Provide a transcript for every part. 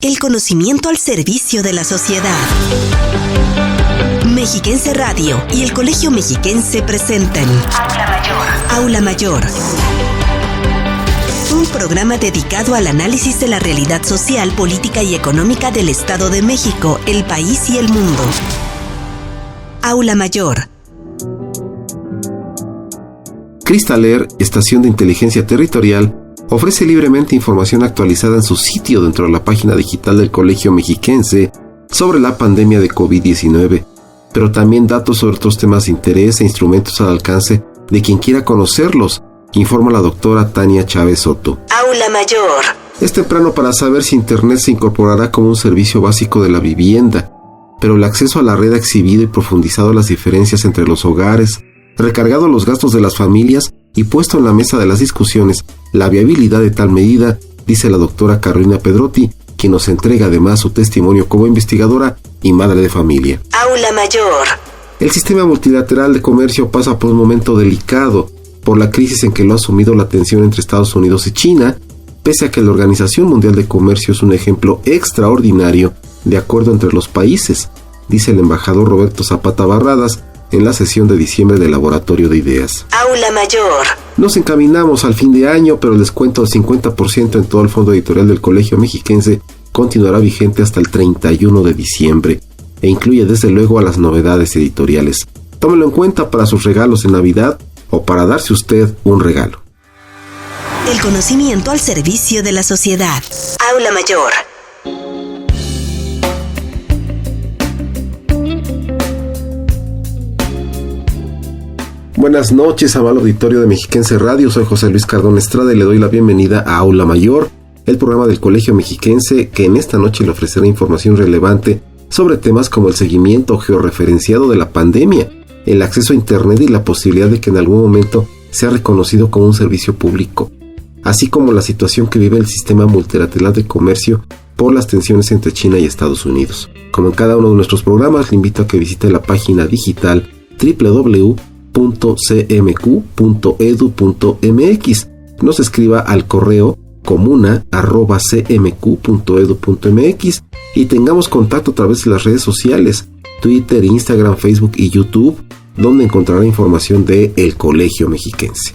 El conocimiento al servicio de la sociedad. Mexiquense Radio y el Colegio Mexiquense presentan Aula Mayor. Un programa dedicado al análisis de la realidad social, política y económica del Estado de México, el país y el mundo. Aula Mayor. Cristaler, estación de inteligencia territorial, ofrece libremente información actualizada en su sitio dentro de la página digital del Colegio Mexiquense sobre la pandemia de COVID-19, pero también datos sobre otros temas de interés e instrumentos al alcance de quien quiera conocerlos, informa la doctora Tania Chávez Soto. Aula Mayor. Es temprano para saber si Internet se incorporará como un servicio básico de la vivienda, pero el acceso a la red ha exhibido y profundizado las diferencias entre los hogares, recargado los gastos de las familias y puesto en la mesa de las discusiones la viabilidad de tal medida, dice la doctora Carolina Pedrotti, quien nos entrega además su testimonio como investigadora y madre de familia. Aula Mayor. El sistema multilateral de comercio pasa por un momento delicado por la crisis en que lo ha sumido la tensión entre Estados Unidos y China, pese a que la Organización Mundial de Comercio es un ejemplo extraordinario de acuerdo entre los países, dice el embajador Roberto Zapata Barradas en la sesión de diciembre del Laboratorio de Ideas. Aula Mayor. Nos encaminamos al fin de año, pero el descuento del 50% en todo el fondo editorial del Colegio Mexiquense continuará vigente hasta el 31 de diciembre e incluye desde luego a las novedades editoriales. Tómelo en cuenta para sus regalos en Navidad o para darse usted un regalo. El conocimiento al servicio de la sociedad. Aula Mayor. Buenas noches, amable auditorio de Mexiquense Radio. Soy José Luis Cardón Estrada y le doy la bienvenida a Aula Mayor, el programa del Colegio Mexiquense que en esta noche le ofrecerá información relevante sobre temas como el seguimiento georreferenciado de la pandemia, el acceso a Internet y la posibilidad de que en algún momento sea reconocido como un servicio público, así como la situación que vive el sistema multilateral de comercio por las tensiones entre China y Estados Unidos. Como en cada uno de nuestros programas, le invito a que visite la página digital www.cmq.edu.mx, nos escriba al correo comuna@cmq.edu.mx y tengamos contacto a través de las redes sociales, Twitter, Instagram, Facebook y YouTube, donde encontrará información de El Colegio Mexiquense.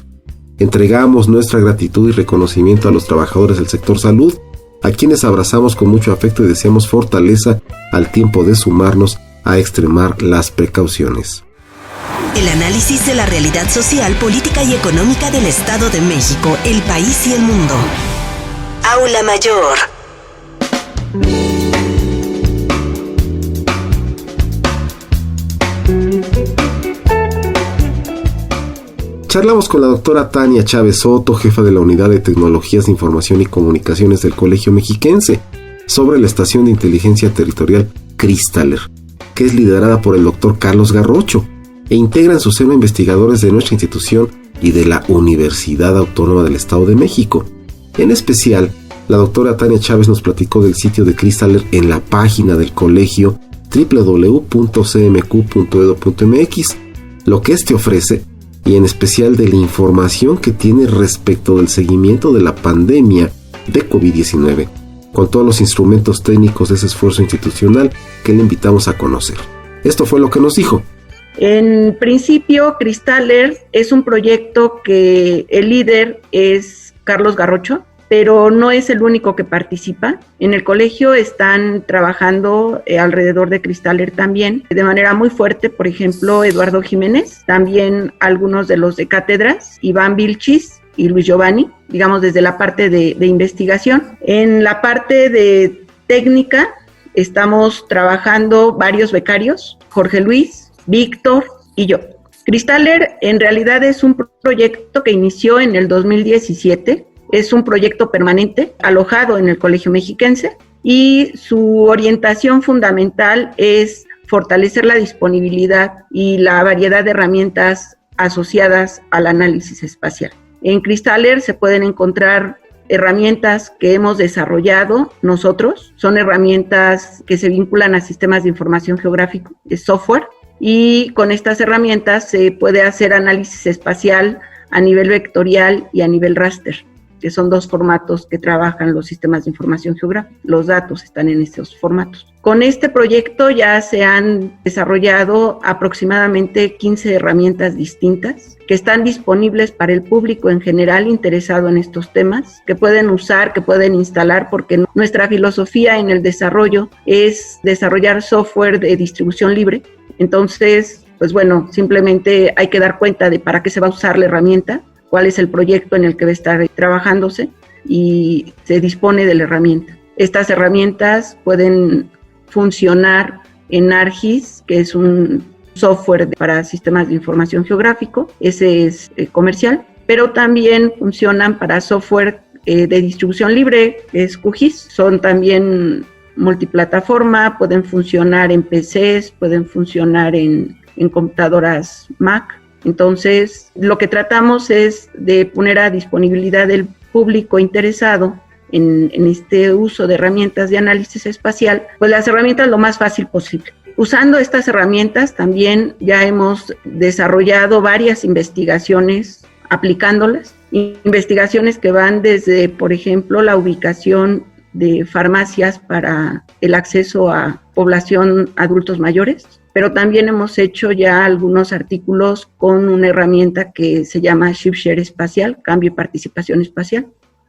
Entregamos nuestra gratitud y reconocimiento a los trabajadores del sector salud, a quienes abrazamos con mucho afecto y deseamos fortaleza al tiempo de sumarnos a extremar las precauciones. El análisis de la realidad social, política y económica del Estado de México, el país y el mundo. Aula Mayor. Charlamos con la doctora Tania Chávez Soto, jefa de la Unidad de Tecnologías de Información y Comunicaciones del Colegio Mexiquense, sobre la estación de inteligencia territorial Cristaler, que es liderada por el doctor Carlos Garrocho, e integra en su seno investigadores de nuestra institución y de la Universidad Autónoma del Estado de México. En especial, la doctora Tania Chávez nos platicó del sitio de Cristaler en la página del colegio www.cmq.edu.mx, lo que este ofrece y en especial de la información que tiene respecto del seguimiento de la pandemia de COVID-19, con todos los instrumentos técnicos de ese esfuerzo institucional que le invitamos a conocer. Esto fue lo que nos dijo. En principio, Cristaler es un proyecto que el líder es Carlos Garrocho, pero no es el único que participa. En el colegio están trabajando alrededor de Cristaler también, de manera muy fuerte, por ejemplo, Eduardo Jiménez, también algunos de los de cátedras, Iván Vilchis y Luis Giovanni, digamos desde la parte de investigación. En la parte de técnica estamos trabajando varios becarios, Jorge Luis, Víctor y yo. Cristaler en realidad es un proyecto que inició en el 2017, es un proyecto permanente alojado en el Colegio Mexiquense y su orientación fundamental es fortalecer la disponibilidad y la variedad de herramientas asociadas al análisis espacial. En Cristaler se pueden encontrar herramientas que hemos desarrollado nosotros, son herramientas que se vinculan a sistemas de información geográfico, es software, y con estas herramientas se puede hacer análisis espacial a nivel vectorial y a nivel raster. que son 2 formatos que trabajan los sistemas de información geográfica. Los datos están en estos formatos. Con este proyecto ya se han desarrollado aproximadamente 15 herramientas distintas que están disponibles para el público en general interesado en estos temas, que pueden usar, que pueden instalar, porque nuestra filosofía en el desarrollo es desarrollar software de distribución libre. Entonces, pues bueno, simplemente hay que dar cuenta de para qué se va a usar la herramienta, cuál es el proyecto en el que va a estar trabajándose y se dispone de la herramienta. Estas herramientas pueden funcionar en ArcGIS, que es un software para sistemas de información geográfico, ese es comercial, pero también funcionan para software de distribución libre, que es QGIS. Son también multiplataforma, pueden funcionar en PCs, pueden funcionar en computadoras Mac. Entonces, lo que tratamos es de poner a disponibilidad del público interesado en este uso de herramientas de análisis espacial, pues las herramientas lo más fácil posible. Usando estas herramientas también ya hemos desarrollado varias investigaciones aplicándolas, investigaciones que van desde, por ejemplo, la ubicación de farmacias para el acceso a población adultos mayores, pero también hemos hecho ya algunos artículos con una herramienta que se llama ShipShare Espacial, Cambio y Participación Espacial,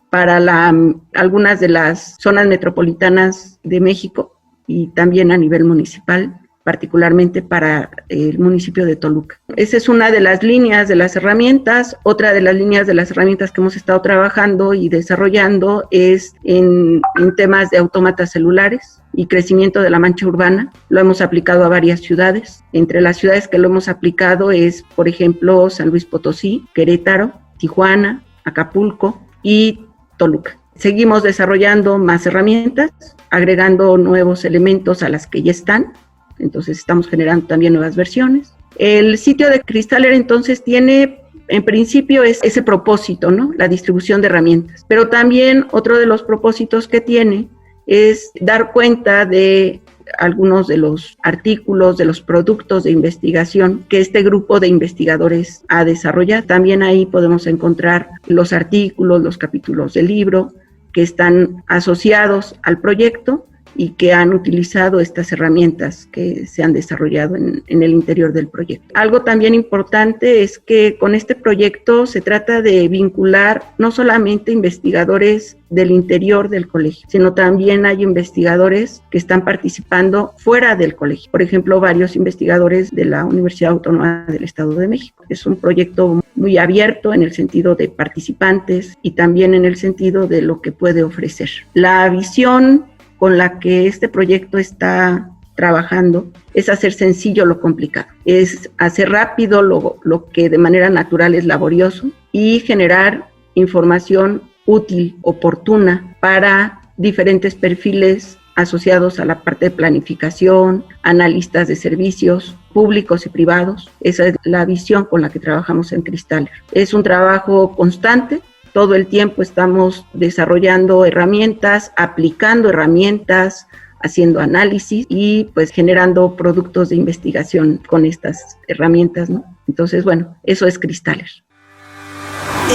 para algunas de las zonas metropolitanas de México y también a nivel municipal, particularmente para el municipio de Toluca. Esa es una de las líneas de las herramientas. Otra de las líneas de las herramientas que hemos estado trabajando y desarrollando es en temas de autómatas celulares y crecimiento de la mancha urbana. Lo hemos aplicado a varias ciudades. Entre las ciudades que lo hemos aplicado es, por ejemplo, San Luis Potosí, Querétaro, Tijuana, Acapulco y Toluca. Seguimos desarrollando más herramientas, agregando nuevos elementos a las que ya están. Entonces estamos generando también nuevas versiones. El sitio de Cristaler entonces tiene, en principio, ese propósito, ¿no? La distribución de herramientas. Pero también otro de los propósitos que tiene es dar cuenta de algunos de los artículos, de los productos de investigación que este grupo de investigadores ha desarrollado. También ahí podemos encontrar los artículos, los capítulos del libro que están asociados al proyecto y que han utilizado estas herramientas que se han desarrollado en el interior del proyecto. Algo también importante es que con este proyecto se trata de vincular no solamente investigadores del interior del colegio, sino también hay investigadores que están participando fuera del colegio. Por ejemplo, varios investigadores de la Universidad Autónoma del Estado de México. Es un proyecto muy abierto en el sentido de participantes y también en el sentido de lo que puede ofrecer. La visión con la que este proyecto está trabajando es hacer sencillo lo complicado, es hacer rápido lo que de manera natural es laborioso y generar información útil, oportuna para diferentes perfiles asociados a la parte de planificación, analistas de servicios públicos y privados. Esa es la visión con la que trabajamos en Cristaler. Es un trabajo constante. Todo el tiempo estamos desarrollando herramientas, aplicando herramientas, haciendo análisis y pues generando productos de investigación con estas herramientas, ¿no? Entonces, bueno, eso es Cristaler.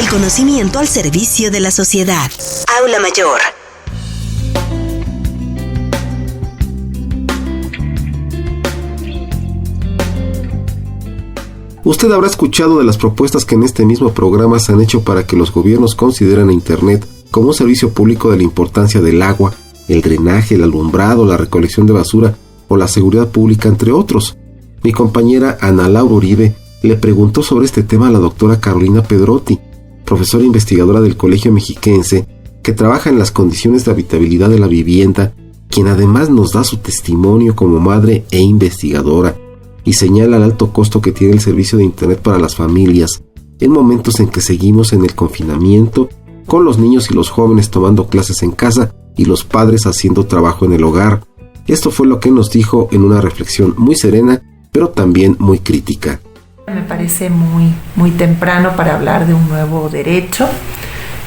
El conocimiento al servicio de la sociedad. Aula Mayor. Usted habrá escuchado de las propuestas que en este mismo programa se han hecho para que los gobiernos consideren a Internet como un servicio público de la importancia del agua, el drenaje, el alumbrado, la recolección de basura o la seguridad pública, entre otros. Mi compañera Ana Laura Uribe le preguntó sobre este tema a la doctora Carolina Pedrotti, profesora investigadora del Colegio Mexiquense, que trabaja en las condiciones de habitabilidad de la vivienda, quien además nos da su testimonio como madre e investigadora, y señala el alto costo que tiene el servicio de Internet para las familias, en momentos en que seguimos en el confinamiento, con los niños y los jóvenes tomando clases en casa y los padres haciendo trabajo en el hogar. Esto fue lo que nos dijo en una reflexión muy serena, pero también muy crítica. Me parece muy temprano para hablar de un nuevo derecho.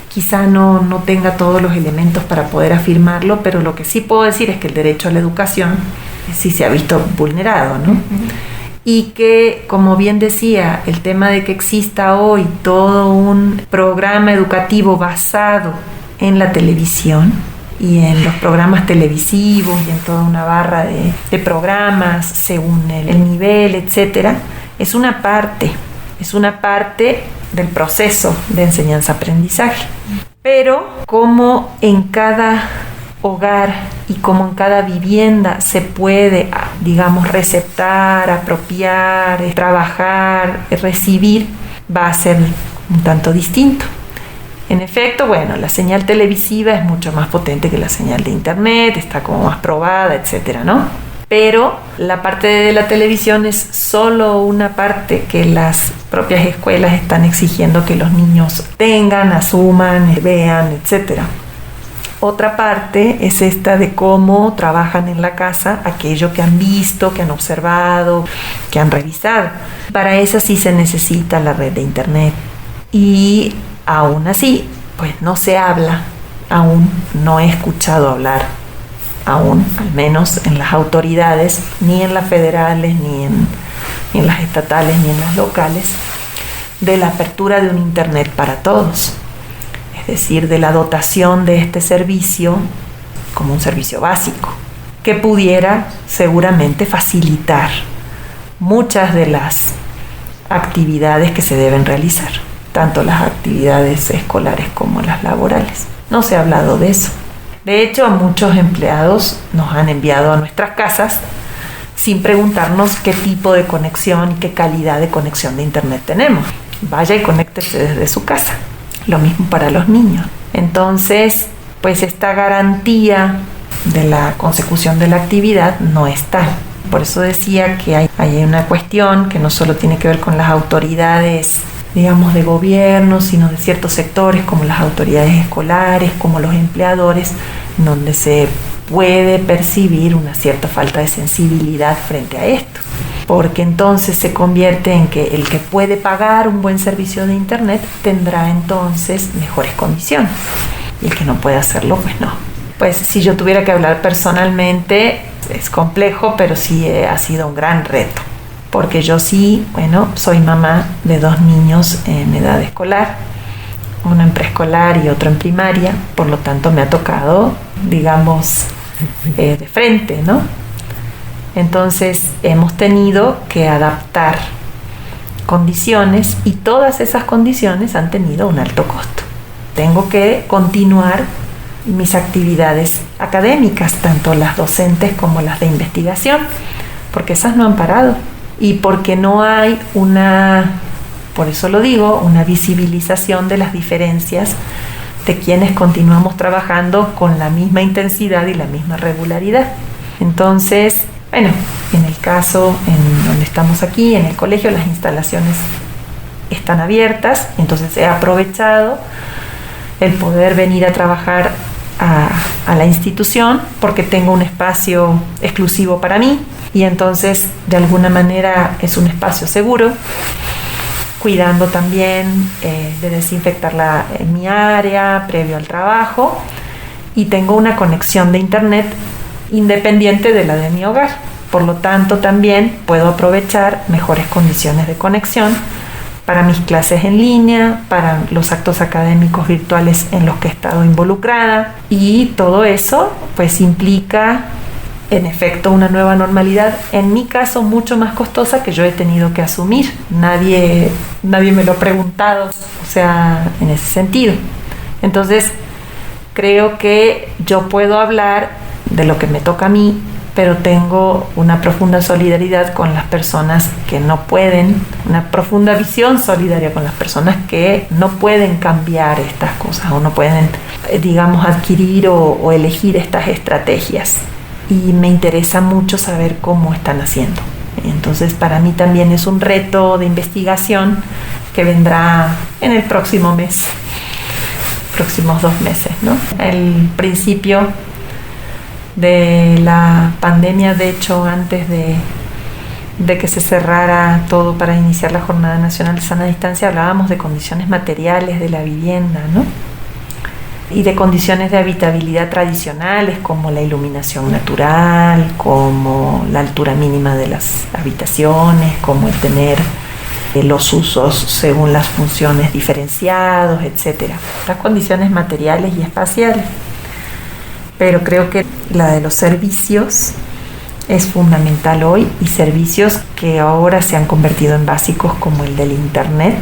Quizá no tenga todos los elementos para poder afirmarlo, pero lo que sí puedo decir es que el derecho a la educación sí se ha visto vulnerado, ¿no? y que, como bien decía, el tema de que exista hoy todo un programa educativo basado en la televisión y en los programas televisivos y en toda una barra de programas según el nivel, etcétera, es una parte del proceso de enseñanza-aprendizaje. Pero como en cada hogar y como en cada vivienda se puede, digamos, receptar, apropiar, trabajar, recibir, va a ser un tanto distinto. En efecto, bueno, la señal televisiva es mucho más potente que la señal de internet, está como más probada, etcétera, ¿no? Pero la parte de la televisión es solo una parte que las propias escuelas están exigiendo que los niños tengan, asuman, vean, etcétera. Otra parte es esta de cómo trabajan en la casa aquello que han visto, que han observado, que han revisado. Para eso sí se necesita la red de internet. Y aún así, pues no se habla, aún no he escuchado hablar, aún, al menos en las autoridades, ni en las federales, ni en las estatales, ni en las locales, de la apertura de un internet para todos. Es decir, de la dotación de este servicio como un servicio básico, que pudiera seguramente facilitar muchas de las actividades que se deben realizar, tanto las actividades escolares como las laborales. No se ha hablado de eso. De hecho, muchos empleados nos han enviado a nuestras casas sin preguntarnos qué tipo de conexión y qué calidad de conexión de internet tenemos. Vaya y conéctese desde su casa. Lo mismo para los niños. Entonces, pues esta garantía de la consecución de la actividad no es tal. Por eso decía que hay una cuestión que no solo tiene que ver con las autoridades, digamos, de gobierno, sino de ciertos sectores como las autoridades escolares, como los empleadores, donde se puede percibir una cierta falta de sensibilidad frente a esto. Porque entonces se convierte en que el que puede pagar un buen servicio de internet tendrá entonces mejores condiciones y el que no puede hacerlo, pues no. Pues si yo tuviera que hablar personalmente, es complejo, pero sí ha sido un gran reto, porque yo sí, bueno, soy mamá de 2 niños en edad escolar, uno en preescolar y otro en primaria, por lo tanto me ha tocado, digamos, de frente, ¿no? Entonces hemos tenido que adaptar condiciones y todas esas condiciones han tenido un alto costo. Tengo que continuar mis actividades académicas, tanto las docentes como las de investigación, porque esas no han parado y porque no hay por eso lo digo, una visibilización de las diferencias de quienes continuamos trabajando con la misma intensidad y la misma regularidad. Entonces, bueno, en el caso en donde estamos aquí, en el colegio, las instalaciones están abiertas, entonces he aprovechado el poder venir a trabajar a la institución porque tengo un espacio exclusivo para mí y entonces de alguna manera es un espacio seguro, cuidando también de desinfectar mi área previo al trabajo y tengo una conexión de internet independiente de la de mi hogar. Por lo tanto, también puedo aprovechar mejores condiciones de conexión para mis clases en línea, para los actos académicos virtuales en los que he estado involucrada y todo eso pues implica en efecto una nueva normalidad, en mi caso mucho más costosa que yo he tenido que asumir. Nadie me lo ha preguntado, o sea, en ese sentido. Entonces, creo que yo puedo hablar de lo que me toca a mí, pero tengo una profunda solidaridad con las personas que no pueden, una profunda visión solidaria con las personas que no pueden cambiar estas cosas o no pueden, digamos, adquirir o elegir estas estrategias. Y me interesa mucho saber cómo están haciendo. Entonces, para mí también es un reto de investigación que vendrá en el próximo mes, próximos 2 meses, ¿no? El principio de la pandemia, de hecho, antes de que se cerrara todo para iniciar la Jornada Nacional de Sana Distancia, hablábamos de condiciones materiales de la vivienda, ¿no? y de condiciones de habitabilidad tradicionales como la iluminación natural, como la altura mínima de las habitaciones, como el tener los usos según las funciones diferenciados, etc. Las condiciones materiales y espaciales. Pero creo que la de los servicios es fundamental hoy, y servicios que ahora se han convertido en básicos como el del Internet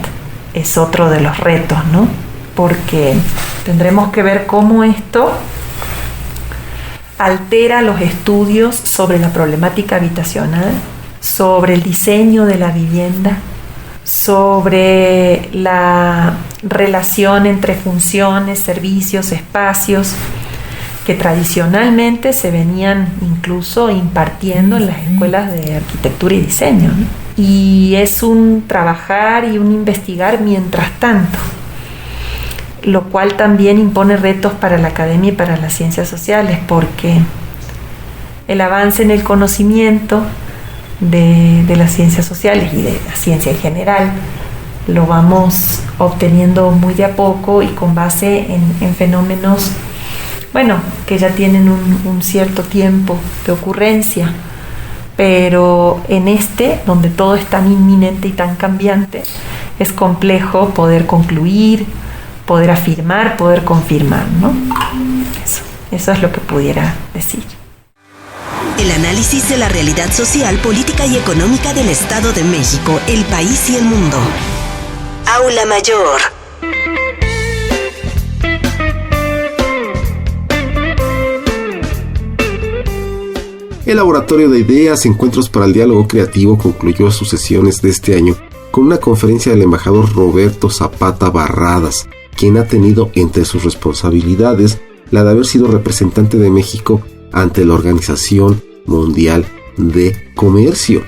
es otro de los retos, ¿no? Porque tendremos que ver cómo esto altera los estudios sobre la problemática habitacional, sobre el diseño de la vivienda, sobre la relación entre funciones, servicios, espacios, que tradicionalmente se venían incluso impartiendo en las escuelas de arquitectura y diseño, ¿no? Y es un trabajar y un investigar mientras tanto, lo cual también impone retos para la academia y para las ciencias sociales, porque el avance en el conocimiento de las ciencias sociales y de la ciencia en general lo vamos obteniendo muy de a poco y con base en fenómenos que ya tienen un cierto tiempo de ocurrencia, pero en donde todo es tan inminente y tan cambiante, es complejo poder concluir, poder afirmar, poder confirmar, ¿no? Eso es lo que pudiera decir. El análisis de la realidad social, política y económica del Estado de México, el país y el mundo. Aula Mayor. El Laboratorio de Ideas, Encuentros para el Diálogo Creativo concluyó sus sesiones de este año con una conferencia del embajador Roberto Zapata Barradas, quien ha tenido entre sus responsabilidades la de haber sido representante de México ante la Organización Mundial de Comercio.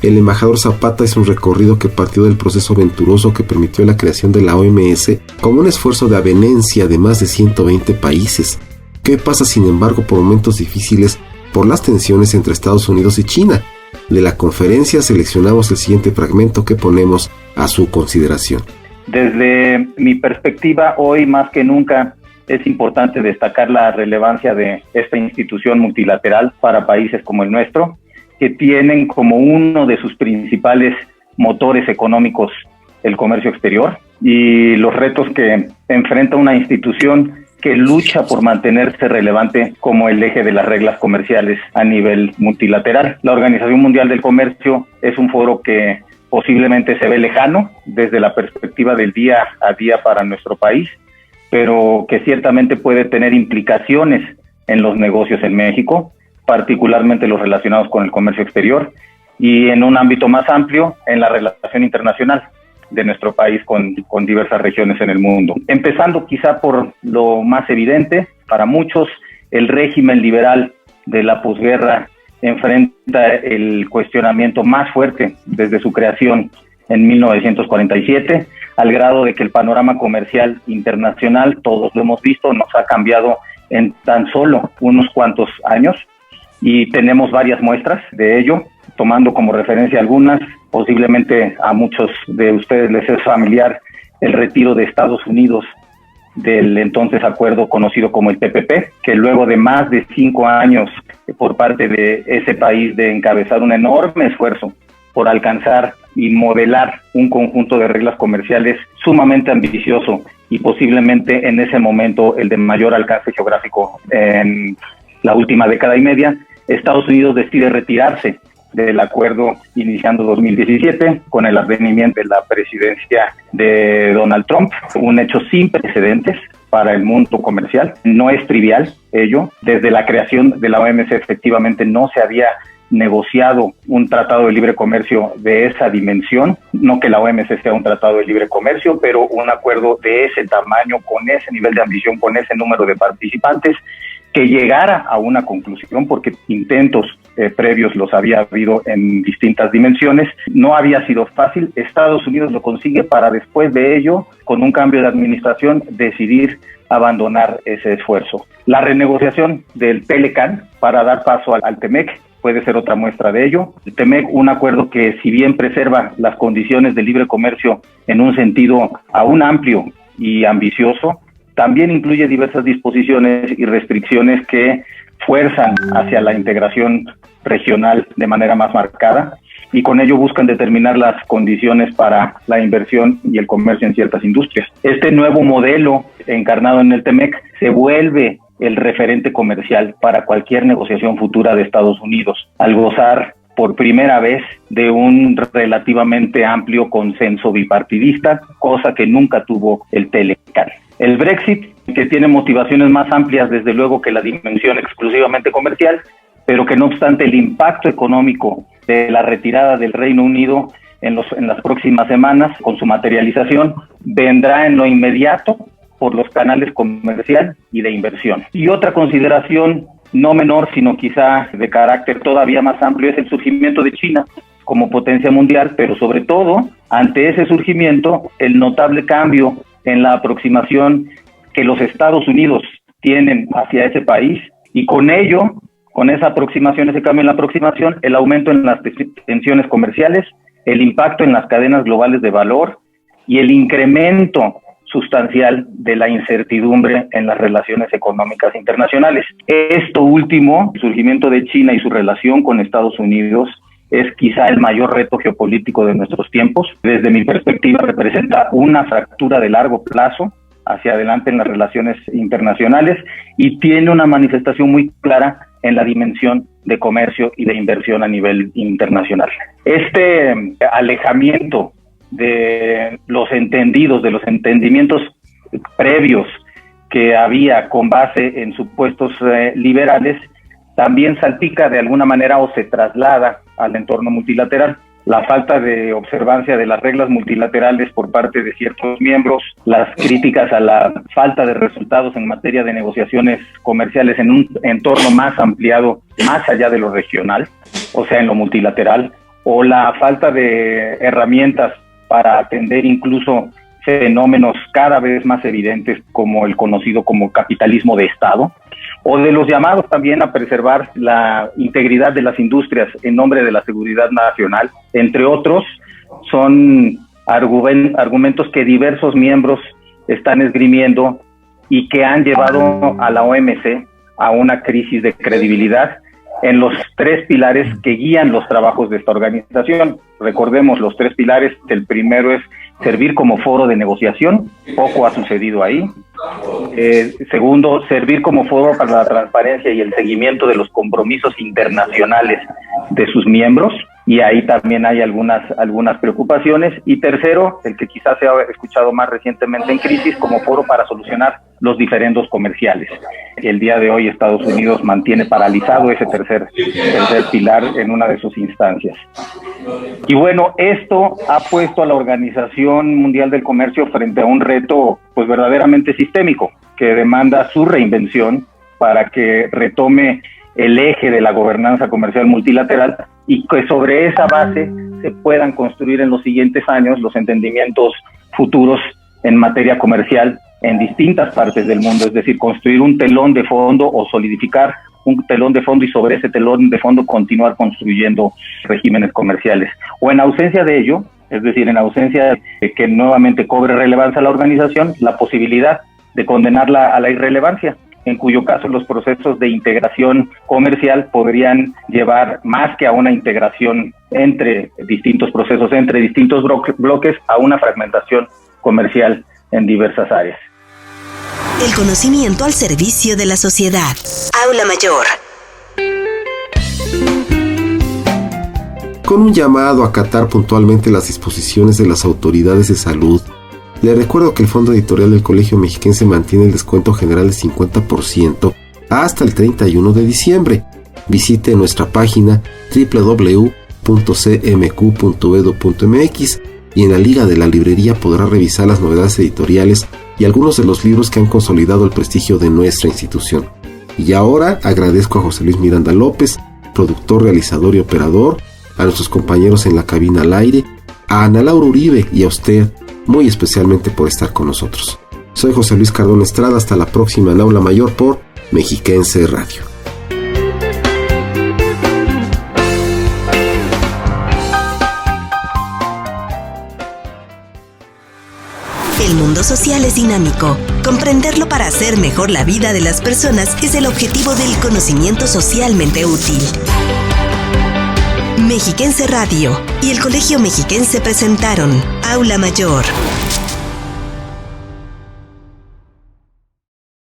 El embajador Zapata hizo un recorrido que partió del proceso venturoso que permitió la creación de la OMS como un esfuerzo de avenencia de más de 120 países. ¿Qué pasa, sin embargo, por momentos difíciles por las tensiones entre Estados Unidos y China? De la conferencia seleccionamos el siguiente fragmento que ponemos a su consideración. Desde mi perspectiva, hoy más que nunca es importante destacar la relevancia de esta institución multilateral para países como el nuestro, que tienen como uno de sus principales motores económicos el comercio exterior y los retos que enfrenta una institución que lucha por mantenerse relevante como el eje de las reglas comerciales a nivel multilateral. La Organización Mundial del Comercio es un foro que posiblemente se ve lejano desde la perspectiva del día a día para nuestro país, pero que ciertamente puede tener implicaciones en los negocios en México, particularmente los relacionados con el comercio exterior, y en un ámbito más amplio en la relación internacional de nuestro país con diversas regiones en el mundo. Empezando quizá por lo más evidente, para muchos el régimen liberal de la posguerra enfrenta el cuestionamiento más fuerte desde su creación en 1947, al grado de que el panorama comercial internacional, todos lo hemos visto, nos ha cambiado en tan solo unos cuantos años, y tenemos varias muestras de ello, tomando como referencia algunas. Posiblemente a muchos de ustedes les es familiar el retiro de Estados Unidos del entonces acuerdo conocido como el TPP, que luego de más de 5 años por parte de ese país de encabezar un enorme esfuerzo por alcanzar y modelar un conjunto de reglas comerciales sumamente ambicioso y posiblemente en ese momento el de mayor alcance geográfico en la última década y media, Estados Unidos decide retirarse del acuerdo iniciando 2017 con el advenimiento de la presidencia de Donald Trump, un hecho sin precedentes para el mundo comercial. No es trivial ello. Desde la creación de la OMC efectivamente no se había negociado un tratado de libre comercio de esa dimensión, no que la OMC sea un tratado de libre comercio, pero un acuerdo de ese tamaño, con ese nivel de ambición, con ese número de participantes, que llegara a una conclusión, porque intentos previos los había habido en distintas dimensiones. No había sido fácil. Estados Unidos lo consigue para después de ello, con un cambio de administración, decidir abandonar ese esfuerzo. La renegociación del TLCAN para dar paso al TEMEC puede ser otra muestra de ello. El TEMEC, un acuerdo que, si bien preserva las condiciones de libre comercio en un sentido aún amplio y ambicioso, también incluye diversas disposiciones y restricciones que fuerzan hacia la integración regional de manera más marcada, y con ello buscan determinar las condiciones para la inversión y el comercio en ciertas industrias. Este nuevo modelo encarnado en el TEMEC se vuelve el referente comercial para cualquier negociación futura de Estados Unidos, al gozar por primera vez de un relativamente amplio consenso bipartidista, cosa que nunca tuvo el TLCAN. El Brexit, que tiene motivaciones más amplias desde luego que la dimensión exclusivamente comercial, pero que no obstante el impacto económico de la retirada del Reino Unido en las próximas semanas, con su materialización, vendrá en lo inmediato por los canales comercial y de inversión. Y otra consideración no menor, sino quizá de carácter todavía más amplio, es el surgimiento de China como potencia mundial, pero sobre todo, ante ese surgimiento, el notable cambio en la aproximación que los Estados Unidos tienen hacia ese país, y con ello, con esa aproximación, ese cambio en la aproximación, el aumento en las tensiones comerciales, el impacto en las cadenas globales de valor y el incremento sustancial de la incertidumbre en las relaciones económicas internacionales. Esto último, el surgimiento de China y su relación con Estados Unidos, es quizá el mayor reto geopolítico de nuestros tiempos. Desde mi perspectiva, representa una fractura de largo plazo hacia adelante en las relaciones internacionales y tiene una manifestación muy clara en la dimensión de comercio y de inversión a nivel internacional. Este alejamiento de los entendidos, de los entendimientos previos que había con base en supuestos liberales, también salpica de alguna manera o se traslada al entorno multilateral. La falta de observancia de las reglas multilaterales por parte de ciertos miembros, las críticas a la falta de resultados en materia de negociaciones comerciales en un entorno más ampliado, más allá de lo regional, o sea, en lo multilateral, o la falta de herramientas para atender incluso fenómenos cada vez más evidentes como el conocido como capitalismo de Estado, o de los llamados también a preservar la integridad de las industrias en nombre de la seguridad nacional, entre otros, son argumentos que diversos miembros están esgrimiendo y que han llevado a la OMC a una crisis de credibilidad en los tres pilares que guían los trabajos de esta organización. Recordemos los tres pilares. El primero es servir como foro de negociación, poco ha sucedido ahí. Segundo, servir como foro para la transparencia y el seguimiento de los compromisos internacionales de sus miembros, y ahí también hay algunas preocupaciones. Y tercero, el que quizás se ha escuchado más recientemente en crisis, como foro para solucionar los diferendos comerciales. El día de hoy Estados Unidos mantiene paralizado ese tercer pilar en una de sus instancias. Y bueno, esto ha puesto a la Organización Mundial del Comercio frente a un reto pues verdaderamente sistémico, que demanda su reinvención para que retome el eje de la gobernanza comercial multilateral y que sobre esa base se puedan construir en los siguientes años los entendimientos futuros en materia comercial en distintas partes del mundo, es decir, construir un telón de fondo o solidificar un telón de fondo y sobre ese telón de fondo continuar construyendo regímenes comerciales. O en ausencia de ello, es decir, en ausencia de que nuevamente cobre relevancia la organización, la posibilidad de condenarla a la irrelevancia, en cuyo caso los procesos de integración comercial podrían llevar más que a una integración entre distintos procesos, entre distintos bloques, a una fragmentación comercial en diversas áreas. El conocimiento al servicio de la sociedad. Aula Mayor. Con un llamado a acatar puntualmente las disposiciones de las autoridades de salud, le recuerdo que el Fondo Editorial del Colegio Mexiquense mantiene el descuento general del 50% hasta el 31 de diciembre. Visite nuestra página www.cmq.edu.mx y en la Liga de la Librería podrá revisar las novedades editoriales y algunos de los libros que han consolidado el prestigio de nuestra institución. Y ahora agradezco a José Luis Miranda López, productor, realizador y operador, a nuestros compañeros en la cabina al aire, a Ana Laura Uribe y a usted, muy especialmente por estar con nosotros. Soy José Luis Cardón Estrada, hasta la próxima en Aula Mayor por Mexiquense Radio. El mundo mundo social es dinámico. Comprenderlo para hacer mejor la vida de las personas es el objetivo del conocimiento socialmente útil. Mexiquense Radio y el Colegio Mexiquense presentaron Aula Mayor.